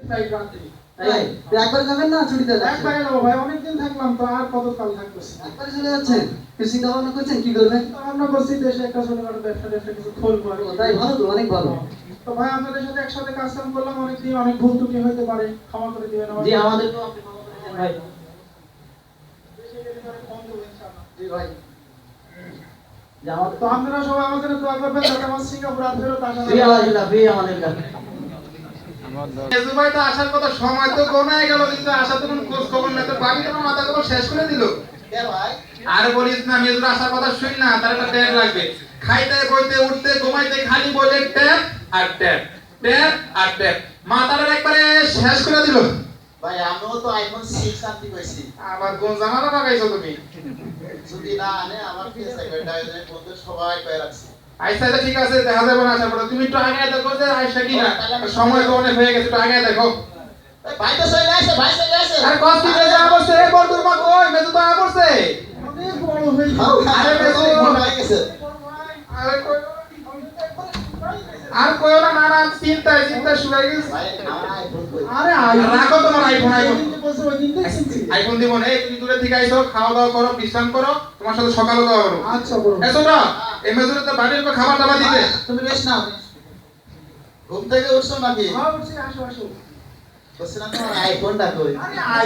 তাই রাতে তাই একবার যাবেন না ছুটিতে যাচ্ছেন? একবারে যাবো ভাই, অনেকদিন থাকলাম তো আর কতকাল থাকতেছি। একবারে চলে যাচ্ছেন? কিছু চিন্তা ভাবনা করছেন কি করবেন? আমরা করছি দেশে একটা ছোটখাটো ব্যবসা কিছু খুলবো আর কি। তাই ভালো তো, অনেক ভালো। তো ভাই আপনাদের সাথে একসাথে কাজ কাম করলাম অনেকদিন, অনেক ভুল ত্রুটি হতে পারে, ক্ষমা করে দিবেন আমাকে। জি আমাদের তো আপনি ক্ষমা করে দেন ভাই। দেশে গেলে পরে ফোন দেবো ইনশাআল্লাহ। জি ভাই। যে আমাদের তো আপনারা সবাই আমার জন্য দোয়া করবেন যাতে আমার সিঙ্গাপুর আর ফেরত আসা ফি আলাইহিল্লাহ ফি আমাদেরকার। মেজু ভাই তো আসার কথা, সময় তো গোনায় গেল, কিন্তু আসার তো কোনো খোঁজ খবর নাই। তো ভাবি তোমার মাথা খবর শেষ করে দিল। কে ভাই? আর বলিস না, মেজুর আসার কথা শুন না, তার একটা ট্যাগ লাগবে। খাইতে বইতে উঠতে ঘুমাইতে খালি বলে ট্যাগ আর ট্যাগ, ট্যাগ আর ট্যাগ, মাথাটা একবারে শেষ করে দিল। ভাই আমিও তো আইফোন 6 আনতে কইছি। আবার কোন জামালা লাগাইছো তুমি? যদি না আনে আমার কি সেক্রেটারি বন্ধু সবাই কয়ে রাখছি। আইসা তো ঠিক আছে, দেখা যাবে না আসার পরে। তুমি একটু আগে দেখো যে আইসা কিনা, সময় তো অনেক হয়ে গেছে, একটু আগে দেখো। এই ভাই তো চলে আসে, ভাই চলে আসে। আরে কস কি মেজু আসছে, এ বড় মা কই, মেজু তো আসছে। অনেক বড় হয়ে আরে মেজু হয়ে গেছে। আরে কই, আর কইও না, না না, চিন্তায় শুয়ে গেছে। ভাই আমার আইফোন কই? আরে রাখো তোমার আইফোন, আইফোন বলছে ওই দিন দেখছি। আইফোন দিব না। তুমি দূরে থেকে আইছো, খাওয়া দাওয়া করো, বিশ্রাম করো, তোমার সাথে সকালে দাওয়া করো। আচ্ছা বড় এসো না, এই মেজুরে তো বাড়ির উপর খাবার দাবার দিতে। তুমি বেশ না ঘুম থেকে উঠছো নাকি? হ্যাঁ উঠছি, আসো আসো। বলছিলাম তোমার আইফোনটা কই?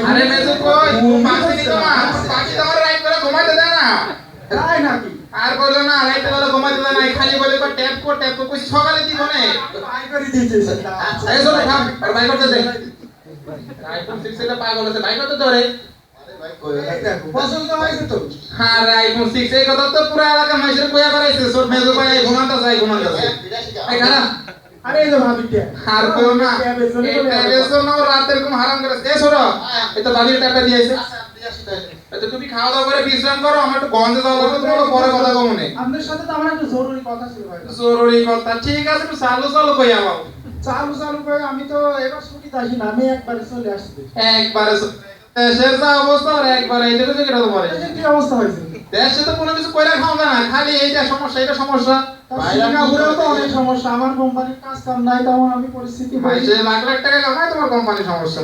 আরে মেজু কই, ঘুম আসেনি তোমার? বাকি তোমার রাইট করে ঘুমাইতে দেয় না। তাই নাকি? আর বলো না, রাইতে বেলা ঘুমাইতে দেয় না, খালি বলে ট্যাপ কর কই, সকালে দিব না। বাই করে দিয়েছে। আচ্ছা এসো না, থাম, আর বাই করতে দে। আইফোন 6 এটা পাগল আছে, বাই করতে ধরে। আরে ভাই কই? পছন্দ হয়েছে তো? আরে আইফোন 6 এই কথা তো পুরো এলাকা মাইসের কইয়া করাইছে। সর মেজু ভাই ঘুমাতে যায়, এই খারাপ। আরে এই যে ভাবিকে আর কইও না, এই ট্যাবের জন্য রাত এরকম হারাম করে। এ ছোড়ো, এই তো বাবির ট্যাবটা দিয়েছে। আচ্ছা দিয়ে আসি তাহলে। এই তো তুমি খাওয়া দাওয়া করে বিশ্রাম করো, আমার একটু গঞ্জে যাওয়া লাগবে, তোমাকে পরে কথা কব মনে। আপনার সাথে তো আমার একটা জরুরি কথা ছিল ভাই। জরুরি কথা, ঠিক আছে, একটু চালু কই আমাও। চালু করে আমি তো এবার ছুটিতে আসি না, আমি একবারে চলে আসছি। একবারে দেশের যা অবস্থা, আর একবারে এই দেখো যে কিটা তোমার দেশের কি অবস্থা হয়েছে? দেশে তো কোনো কিছু কইরা খাওয়া যায় না, খালি এইটা সমস্যা, এটা সমস্যা। সিঙ্গাপুরেও তো অনেক সমস্যা, আমার কোম্পানির কাজ কাম নাই, তেমন আমি পরিস্থিতি ভাই সে লাখ লাখ টাকা কামায়, তোমার কোম্পানির সমস্যা।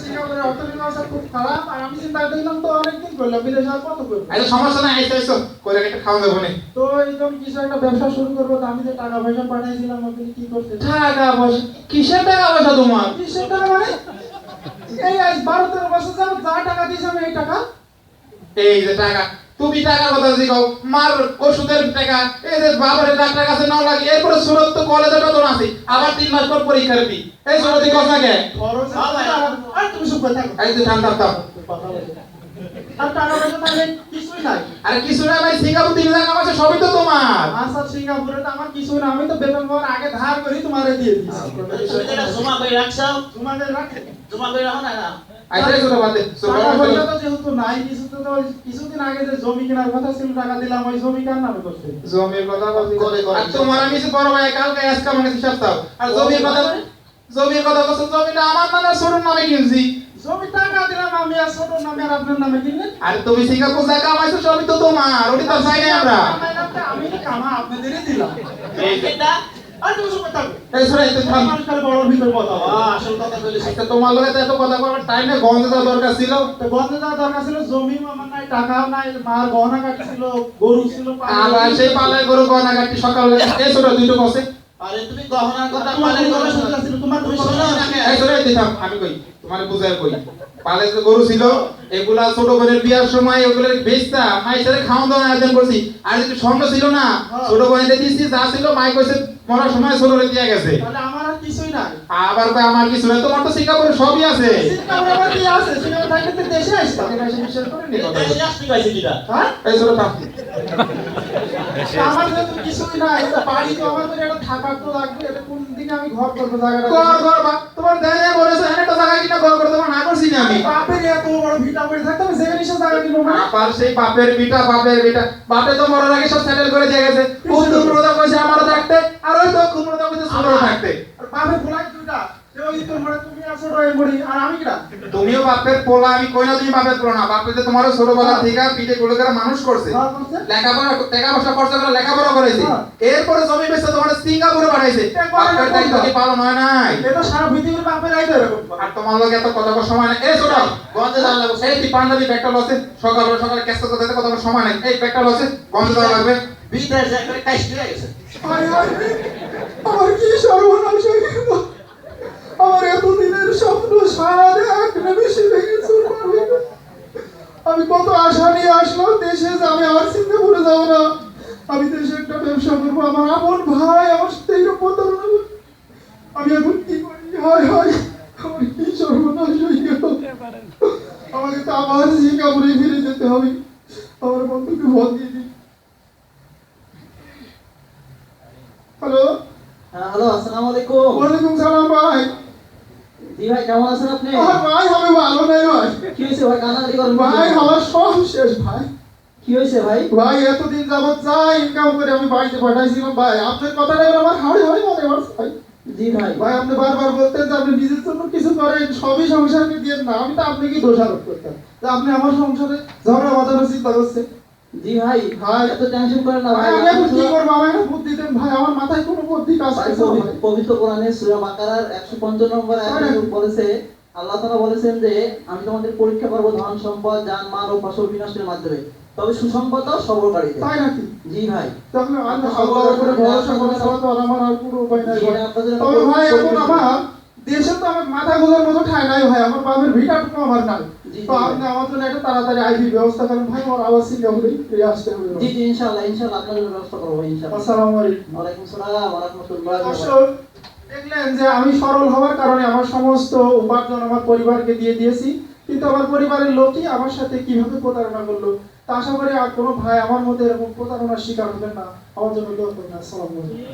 সিঙ্গাপুরের অর্থনৈতিক অবস্থা খুব খারাপ, আর আমি চিন্তা করলাম তো অনেকদিন করলাম, বিদেশে আর কত করবো। এই সমস্যা নাই, আইসো কইরা একটা খাওয়া দেবো নে। তো এইরকম কিছু একটা ব্যবসা শুরু করবো, তো আমি যে টাকা পয়সা পাঠাইছিলাম আপনি কি করতে? টাকা পয়সা? কিসের টাকা পয়সা তোমার? কিসের টাকা মানে? এই আজ 12-13 বছর যাবত যা টাকা দিয়েছি আমি, এই টাকা। এই যে টাকা, তুমি টাকার কথা জিগাও, মার ওষুধের টাকা, এই যে বাবার ডাক্তার কাছে নাও লাগে, এরপরে সুরত তো কলেজে বেতন আছে, আবার 3 মাস পর পরীক্ষার ফি। এই সুরতি কথা কে? খরচ আর তুমি চুপ করে থাকো। এই যে থাম। আর টাকা পয়সা তাহলে কিছুই নাই। আরে কিছু না ভাই, সিঙ্গাপুর 3 লাখ আছে, সবই তো তোমার। আচ্ছা সিঙ্গাপুরে তো আমার কিছুই না, আমি তো বেতন পাওয়ার আগে ধার করি তোমারে দিয়ে দিয়েছি। তুমি এটা জমা করে রাখছো? তোমাদের রাখে জমা করে রাখো না না। আইসা ছোট বাদে, টাকা পয়সা তো যেহেতু নাই, কিছুদিন আগে যে জমি কেনার কথা ছিল, টাকা দিলাম, ওই জমি কার নামে করতে? জমির কথা বলছি। করে। আর তোমার আমি যে বড় ভাই, কালকে আজকে আমাকে হিসাব দাও। আর জমির কথা বলছো, জমিটা আমার নামে ছোটর নামে কিনছি। জমি টাকা দিলাম আমি, আর ছোট নামে আর আপনার নামে কিনলেন। আর তুমি সিঙ্গাপুর যা কামাইছো সবই তো তোমার, ওটি তো চাই না আমরা। আমি কামা আপনাদেরই দিলাম। এই যে এটা আর তুমি চুপ করে থাকো। এই ছোট, এই তো থাম। মানুষের বড় ভিতর কথা আসল কথা বলিস। আচ্ছা, তোমার লগে তো এত কথা বলার টাইম নেই, গন্ধ দেওয়া দরকার ছিল। তো বন্ধে দেওয়া দরকার ছিল, জমি আমার নাই, টাকাও নাই, মার গহনা কাটি ছিল, গরু ছিল, আবার সেই পালে গরু গয়না কাটি সকালে। এই ছোট, দুইটো বসে। আরে তুমি গহনার কথা তোমার পালে কথা করে শুনতে আসছিল, তোমার তুমি তুমি শোনো না। এই ছোট, এই থাম, আমি কই, তোমার বুঝায় কই। পালে যে গরু ছিল, এগুলা ছোট বোনের বিয়ার সময় ওগুলো বেচতা, মাইসের খাওয়া দাওয়া আয়োজন করছি। আর যদি স্বর্ণ ছিল না, ছোট বোনের দিয়েছি, যা ছিল মাই কইছে মরার সময় ছোটরে দিয়ে গেছে। তাহলে আমার আর কিছুই নাই। আবার কই আমার কিছু না, তোমার তো সিঙ্গাপুরে সবই আছে। সিঙ্গাপুরে আবার কি আছে? সিঙ্গাপুরে থাকলে তো দেশে আসতাম। এটা এসে বিশ্বাস করেনি কথা। এই আসতে গাইছে কিটা? হ্যাঁ? এই ছোট থাম। আমার তো কিছুই নাই, এটা বাড়ি তো আমার তো এটা থাকার তো লাগবে, এটা কোন দিকে আমি ঘর করবো জায়গাটা? ঘর বা তোমার দেনে বলেছে এনে তো জায়গা কিনা ঘর করে তোমার না করছি না আমি। বাপের এত বড় ভিটা করে থাকতে আমি যেখানে সে জায়গা কিনবো না। আবার সেই বাপের বিটা, বাপে তো মরার আগে সব সেটেল করে দিয়ে গেছে। কুমুরদা কইছে আমারও থাকতে, আর ওই তো কুমুরদা কইছে ছোটও থাকতে। আর বাপের ভোলাই দুইটা, যে ওই তোর মনে তুমি আছো রয়ে মরি আর আমি কিরা তুমিও বাপের পোলা, আমি কই না তুমি বাপের পোলা না। বাপে যে তোমারও ছোটবেলা থেকে পিঠে গুলো করে মানুষ করছে, হ্যাঁ করছে লেখাপড়া টাকা পয়সা খরচা করে লেখাপড়া করেছে, হ্যাঁ। এরপরে জমি বেচে তোমার সিঙ্গাপুরে পাঠাইছে। বাপের দায়িত্ব কি পালন হয় নাই? এটা সারা পৃথিবীর বাপের আইতো এরকম আর তোমার লোক এত কথা বলার সময় নাই। এই ছোট গন্ধে জানলা বসে এই তুই পাঞ্জাবি ব্যাগটা লসে, সকালে কেসটা করতে কথা বলার সময় নাই। এই ব্যাগটা লসে, গন্ধ দেওয়া লাগবে। বিদেশ একবারে কাইস্ট হয়ে গেছে। হায় হায় আমার কি সর্বনাশ হয়ে গেল আমার এতদিনের স্বপ্ন সারা এক নিমিষে ভেঙে চুরমার হয়ে গেল। আমি কত আশা নিয়ে আসলাম দেশে যে আমি আর সিঙ্গাপুরে যাব না, আমি দেশে একটা ব্যবসা করবো, আমার আপন ভাই আমার সাথে এরকম প্রতারণা করবে। আমি এখন কি করি? হায় হায় আমার কি সর্বনাশ হয়ে গেল। আমাকে তো আবার সিঙ্গাপুরে ফিরে যেতে হবে। আমার বন্ধুকে ফোন দিয়ে দিই। হ্যালো, হ্যাঁ হ্যালো, আসসালামু আলাইকুম। ওয়ালাইকুম সালাম ভাই। জি ভাই, কেমন আছেন আপনি? ভাই আমি ভালো নাই ভাই। কি হয়েছে ভাই, কান্নাকাটি করেন কেন? ভাই আমার সব শেষ ভাই। কি হয়েছে ভাই? ভাই এতদিন যাবত যা ইনকাম করে আমি বাড়িতে পাঠাইছিলাম ভাই, আপনার কথাটা এবার আমার হাড়ে হয় মনে হয় ভাই। জি ভাই। ভাই আপনি বারবার বলতেন যে আপনি নিজের জন্য কিছু করেন, সবই সংসারকে দিয়ে না। আমি তো আপনাকে দোষারোপ করতাম যে আপনি আমার সংসারে ঝগড়া বাঁধানোর চিন্তা করছেন। জি ভাই, ভাই এত টেনশন করেন না ভাই ভাই। আমি এখন কি করবো? আমাকে একটা বুদ্ধি দেন ভাই, আমার মাথায় কোনো বুদ্ধি কাজ ভাই, করছে না ভাই। পবিত্র কোরআনে সূরা বাকারার 155 নম্বর আয়াতে বলেছে, আল্লাহ তাআলা বলেছেন যে আমি তোমাদের পরীক্ষা করব ধন সম্পদ জান মাল ও ফসল বিনষ্টের মাধ্যমে, তবে সুসম্পদ ও সবরকারীদের। তাই নাকি? জি ভাই। তখন আল্লাহর উপরে ভরসা করে ছাড়া তো আর আমার আর কোনো উপায় নাই জি, ভাই। আপনাদের তবে ভাই এখন আমার দেশে তো আমার মাথা গোজার মতো ঠাঁই নাই ভাই, আমার বাপের ভিটাটুকু আমার নাই। জি, তো জি। আপনি আমার জন্য একটা তাড়াতাড়ি আইডি ব্যবস্থা করেন ভাই, আমার আবার সিঙ্গাপুরে ফিরে আসতে হবে ভাই। জি জি, ইনশাআল্লাহ ইনশাআল্লাহ আপনাদের জন্য ব্যবস্থা করব ইনশাআল্লাহ। আসসালামু আলাইকুম। ওয়ালাইকুম আসসালাম ওয়া রাহমাতুল্লাহি ওয়া বারাকাতুহু। দর্শক দেখলেন যে আমি সরল হওয়ার কারণে আমার সমস্ত উপার্জন আমার পরিবারকে দিয়ে দিয়েছি, কিন্তু আমার পরিবারের লোকই আমার সাথে কিভাবে প্রতারণা করলো। তা আশা করি আর কোনো ভাই আমার মধ্যে এরকম প্রতারণার শিকার হবেন না। আমার জন্য দোয়া করবেন। আসসালামু আলাইকুম।